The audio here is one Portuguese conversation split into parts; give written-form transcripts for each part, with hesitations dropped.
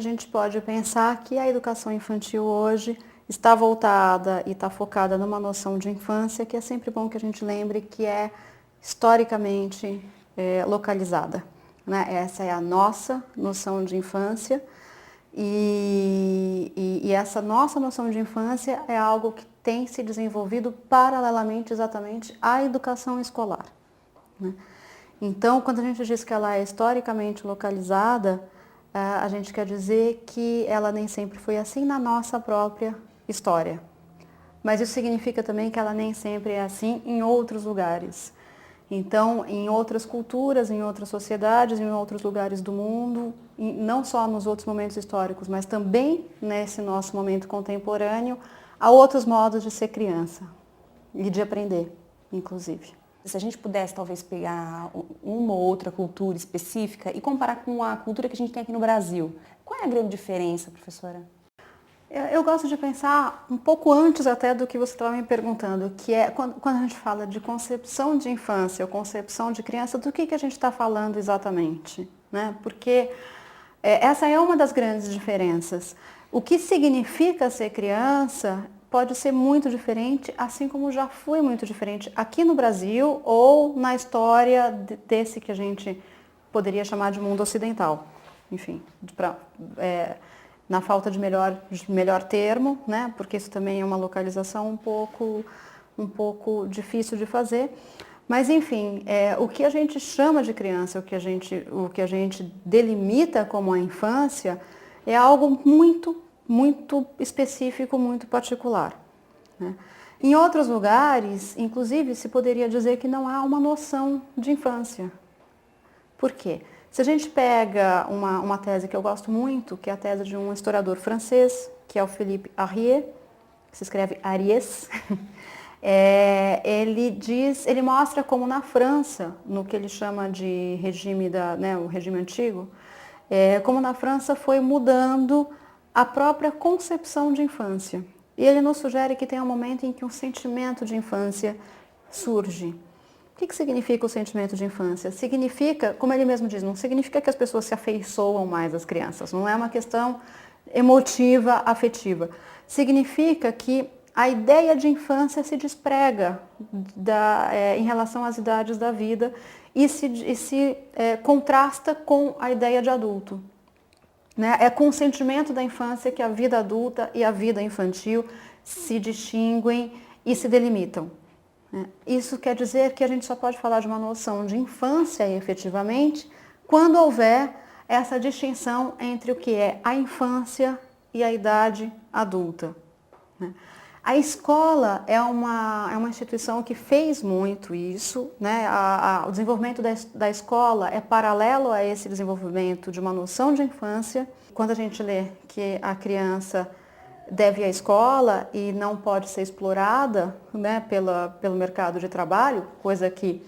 gente pode pensar que a educação infantil hoje está voltada e está focada numa noção de infância que é sempre bom que a gente lembre que é historicamente localizada, né? Essa é a nossa noção de infância e essa nossa noção de infância é algo que tem se desenvolvido paralelamente exatamente à educação escolar, né? Então, quando a gente diz que ela é historicamente localizada, a gente quer dizer que ela nem sempre foi assim na nossa própria história. Mas isso significa também que ela nem sempre é assim em outros lugares. Então, em outras culturas, em outras sociedades, em outros lugares do mundo, não só nos outros momentos históricos, mas também nesse nosso momento contemporâneo, há outros modos de ser criança e de aprender, inclusive. Se a gente pudesse talvez pegar uma ou outra cultura específica e comparar com a cultura que a gente tem aqui no Brasil, qual é a grande diferença, professora? Eu gosto de pensar um pouco antes até do que você estava me perguntando, que é quando a gente fala de concepção de infância ou concepção de criança, do que a gente está falando exatamente, né? Porque essa é uma das grandes diferenças. O que significa ser criança pode ser muito diferente, assim como já foi muito diferente aqui no Brasil ou na história desse que a gente poderia chamar de mundo ocidental. Enfim, na falta de melhor termo, né? Porque isso também é uma localização um pouco difícil de fazer. Mas, enfim, o que a gente chama de criança, o que a gente delimita como a infância, é algo muito, muito específico, muito particular, né? Em outros lugares, inclusive, se poderia dizer que não há uma noção de infância. Por quê? Se a gente pega uma tese que eu gosto muito, que é a tese de um historiador francês, que é o Philippe Ariès, que se escreve Ariès, ele mostra como na França, no que ele chama de regime o regime antigo, como na França foi mudando a própria concepção de infância. E ele nos sugere que tem um momento em que um sentimento de infância surge. O que significa o sentimento de infância? Significa, como ele mesmo diz, não significa que as pessoas se afeiçoam mais às crianças, não é uma questão emotiva, afetiva. Significa que a ideia de infância se desprega em relação às idades da vida e se contrasta com a ideia de adulto, né? É com o sentimento da infância que a vida adulta e a vida infantil se distinguem e se delimitam. Isso quer dizer que a gente só pode falar de uma noção de infância, efetivamente, quando houver essa distinção entre o que é a infância e a idade adulta, né? A escola é uma instituição que fez muito isso, né? O desenvolvimento da escola é paralelo a esse desenvolvimento de uma noção de infância. Quando a gente lê que a criança deve ir à escola e não pode ser explorada, né, pelo mercado de trabalho, coisa que,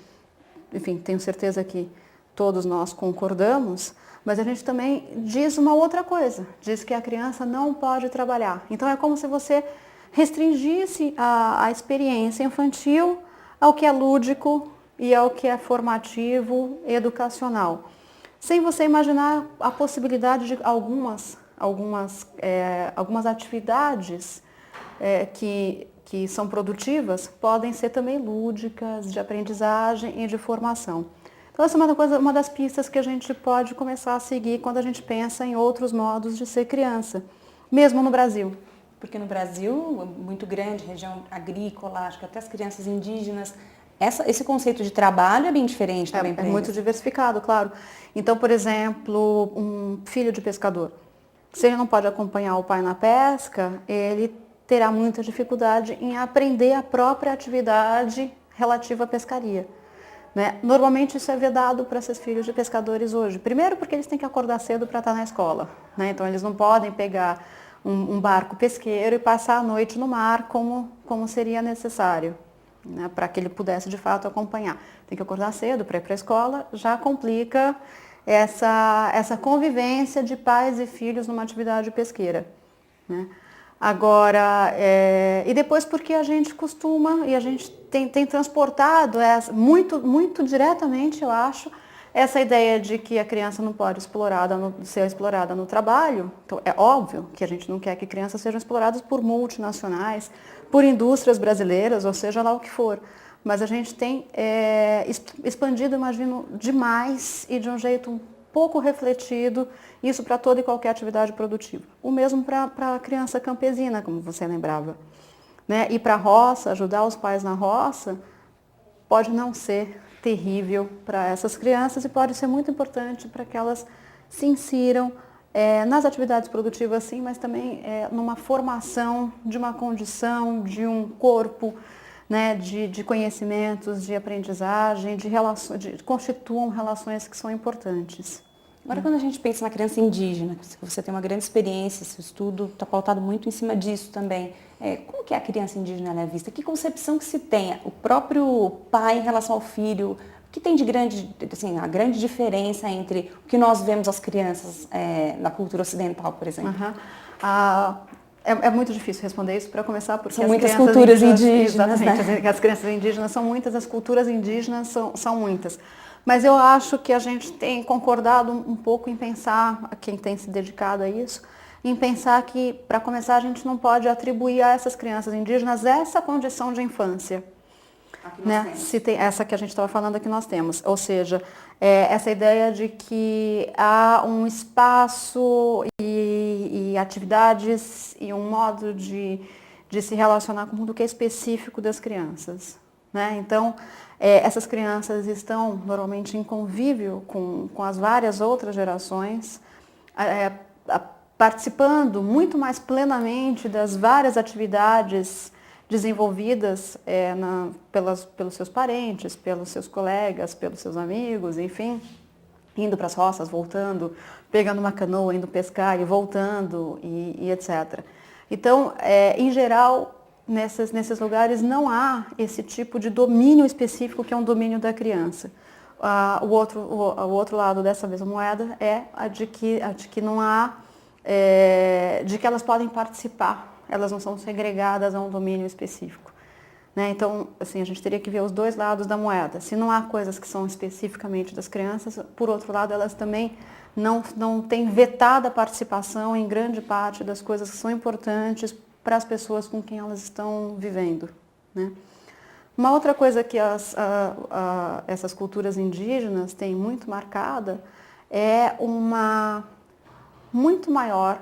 enfim, tenho certeza que todos nós concordamos, mas a gente também diz uma outra coisa, diz que a criança não pode trabalhar. Então é como se você restringisse a experiência infantil ao que é lúdico e ao que é formativo e educacional, sem você imaginar a possibilidade de algumas atividades que são produtivas podem ser também lúdicas, de aprendizagem e de formação. Então essa é uma das pistas que a gente pode começar a seguir quando a gente pensa em outros modos de ser criança, mesmo no Brasil. Porque no Brasil, é muito grande, região agrícola, acho que até as crianças indígenas, esse conceito de trabalho é bem diferente também para eles. É muito diversificado, claro. Então, por exemplo, um filho de pescador, se ele não pode acompanhar o pai na pesca, ele terá muita dificuldade em aprender a própria atividade relativa à pescaria, né? Normalmente isso é vedado para esses filhos de pescadores hoje. Primeiro porque eles têm que acordar cedo para estar na escola, né? Então eles não podem pegar um barco pesqueiro e passar a noite no mar como seria necessário, né? Para que ele pudesse de fato acompanhar. Tem que acordar cedo para ir para a escola, já complica essa convivência de pais e filhos numa atividade pesqueira, né? Agora, e depois porque a gente costuma, e a gente tem transportado muito, muito diretamente, eu acho, essa ideia de que a criança não pode ser explorada no trabalho. Então, é óbvio que a gente não quer que crianças sejam exploradas por multinacionais, por indústrias brasileiras, ou seja lá o que for. Mas a gente tem expandido, imagino, demais e de um jeito pouco refletido, isso para toda e qualquer atividade produtiva. O mesmo para a criança campesina, como você lembrava. Né? E para a roça, ajudar os pais na roça, pode não ser terrível para essas crianças e pode ser muito importante para que elas se insiram nas atividades produtivas, sim, mas também numa formação de uma condição, de um corpo, né, de conhecimentos, de aprendizagem, constituam relações que são importantes. Agora, quando a gente pensa na criança indígena, você tem uma grande experiência, seu estudo está pautado muito em cima disso também. Como que a criança indígena é vista? Que concepção que se tem? O próprio pai em relação ao filho, o que tem de grande, assim, a grande diferença entre o que nós vemos as crianças na cultura ocidental, por exemplo? É muito difícil responder isso para começar, porque são muitas culturas indígenas. Exatamente, né? As crianças indígenas são muitas, as culturas indígenas são muitas. Mas eu acho que a gente tem concordado um pouco em pensar, quem tem se dedicado a isso, em pensar que, para começar, a gente não pode atribuir a essas crianças indígenas essa condição de infância. Né? Se tem essa que a gente estava falando que nós temos. Ou seja, essa ideia de que há um espaço e atividades e um modo de se relacionar com o mundo que é específico das crianças. Né? Então, essas crianças estão normalmente em convívio com as várias outras gerações, participando muito mais plenamente das várias atividades desenvolvidas pelos seus parentes, pelos seus colegas, pelos seus amigos, enfim, indo para as roças, voltando, pegando uma canoa, indo pescar e voltando, e etc. Então, em geral, nesses lugares não há esse tipo de domínio específico que é um domínio da criança. O outro lado dessa mesma moeda é a de que não há, de que elas podem participar, elas não são segregadas a um domínio específico. Né? Então, assim, a gente teria que ver os dois lados da moeda. Se não há coisas que são especificamente das crianças, por outro lado, elas também não têm vetada a participação em grande parte das coisas que são importantes para as pessoas com quem elas estão vivendo. Né? Uma outra coisa que essas culturas indígenas têm muito marcada é uma muito maior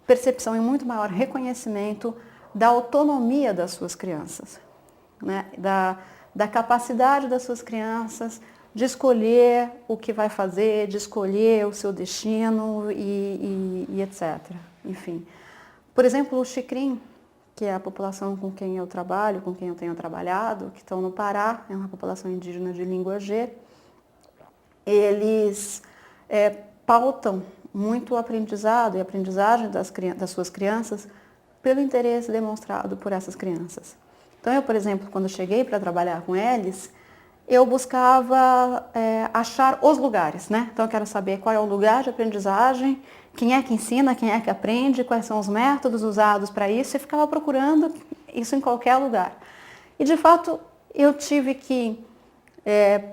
percepção e muito maior reconhecimento da autonomia das suas crianças, né? Da capacidade das suas crianças de escolher o que vai fazer, de escolher o seu destino e etc. Enfim. Por exemplo, o Xikrin, que é a população com quem eu trabalho, com quem eu tenho trabalhado, que estão no Pará, é uma população indígena de língua G, eles pautam muito o aprendizado e a aprendizagem das suas crianças pelo interesse demonstrado por essas crianças. Então, eu, por exemplo, quando cheguei para trabalhar com eles, eu buscava achar os lugares, né? Então, eu quero saber qual é o lugar de aprendizagem, quem é que ensina, quem é que aprende, quais são os métodos usados para isso, e ficava procurando isso em qualquer lugar. E, de fato, eu tive que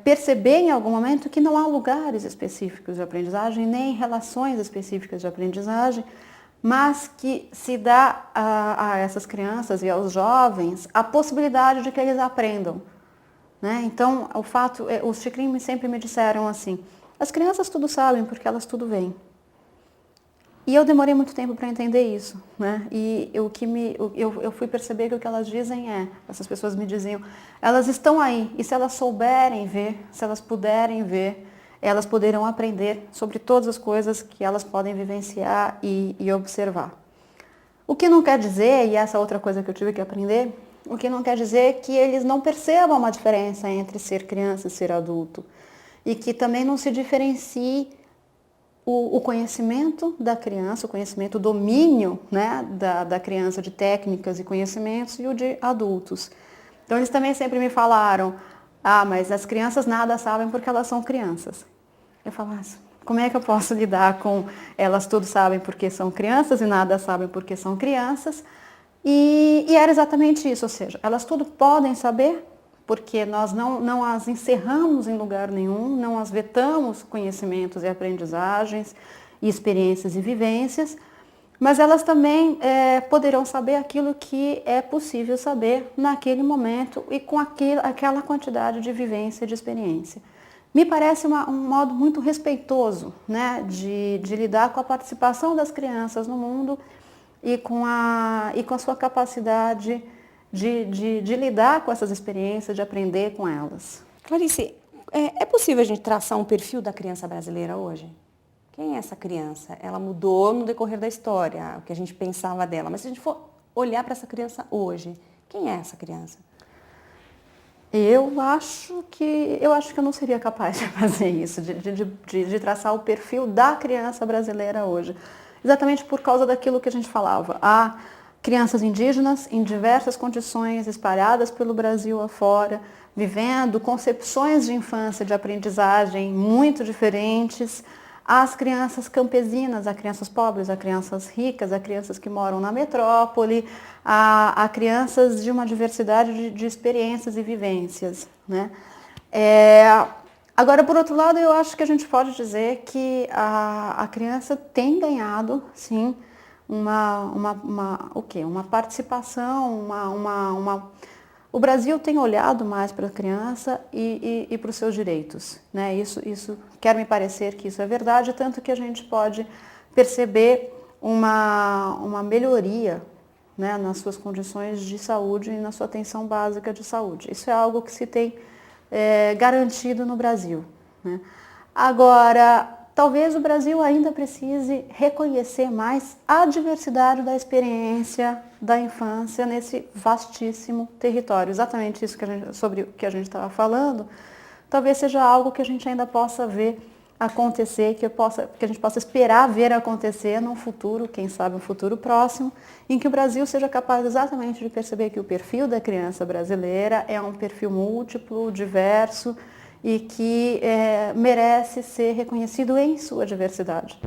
perceber em algum momento que não há lugares específicos de aprendizagem, nem relações específicas de aprendizagem, mas que se dá a essas crianças e aos jovens a possibilidade de que eles aprendam. Né? Então, os Xikrin sempre me disseram assim, as crianças tudo sabem porque elas tudo veem. E eu demorei muito tempo para entender isso, né? E eu fui perceber que o que elas dizem essas pessoas me diziam, elas estão aí, e se elas souberem ver, se elas puderem ver, elas poderão aprender sobre todas as coisas que elas podem vivenciar e observar. O que não quer dizer, e essa outra coisa que eu tive que aprender, o que não quer dizer que eles não percebam uma diferença entre ser criança e ser adulto. E que também não se diferencie o conhecimento da criança, o conhecimento, o domínio, né, da criança de técnicas e conhecimentos e o de adultos. Então, eles também sempre me falaram, mas as crianças nada sabem porque elas são crianças. Eu falo, mas como é que eu posso lidar com elas tudo sabem porque são crianças e nada sabem porque são crianças? E era exatamente isso, ou seja, elas tudo podem saber porque nós não as encerramos em lugar nenhum, não as vetamos conhecimentos e aprendizagens, e experiências e vivências, mas elas também poderão saber aquilo que é possível saber naquele momento e com aquela quantidade de vivência e de experiência. Me parece um modo muito respeitoso, né, de lidar com a participação das crianças no mundo e com a sua capacidade de lidar com essas experiências, de aprender com elas. Clarice, é possível a gente traçar um perfil da criança brasileira hoje? Quem é essa criança? Ela mudou no decorrer da história, o que a gente pensava dela. Mas se a gente for olhar para essa criança hoje, quem é essa criança? Eu acho que eu não seria capaz de fazer isso, de traçar o perfil da criança brasileira hoje. Exatamente por causa daquilo que a gente falava. Há crianças indígenas em diversas condições, espalhadas pelo Brasil afora, vivendo concepções de infância, de aprendizagem muito diferentes. As crianças campesinas, há crianças pobres, há crianças ricas, há crianças que moram na metrópole, há crianças de uma diversidade de experiências e vivências, né? Agora, por outro lado, eu acho que a gente pode dizer que a criança tem ganhado, sim, uma participação, o Brasil tem olhado mais para a criança e para os seus direitos, né? Isso quer me parecer que isso é verdade, tanto que a gente pode perceber uma melhoria, né, nas suas condições de saúde e na sua atenção básica de saúde. Isso é algo que se tem garantido no Brasil, né? Agora, talvez o Brasil ainda precise reconhecer mais a diversidade da experiência da infância nesse vastíssimo território. Exatamente isso sobre o que a gente estava falando, talvez seja algo que a gente ainda possa ver acontecer, que a gente possa esperar ver acontecer num futuro, quem sabe um futuro próximo, em que o Brasil seja capaz exatamente de perceber que o perfil da criança brasileira é um perfil múltiplo, diverso, e que merece ser reconhecido em sua diversidade.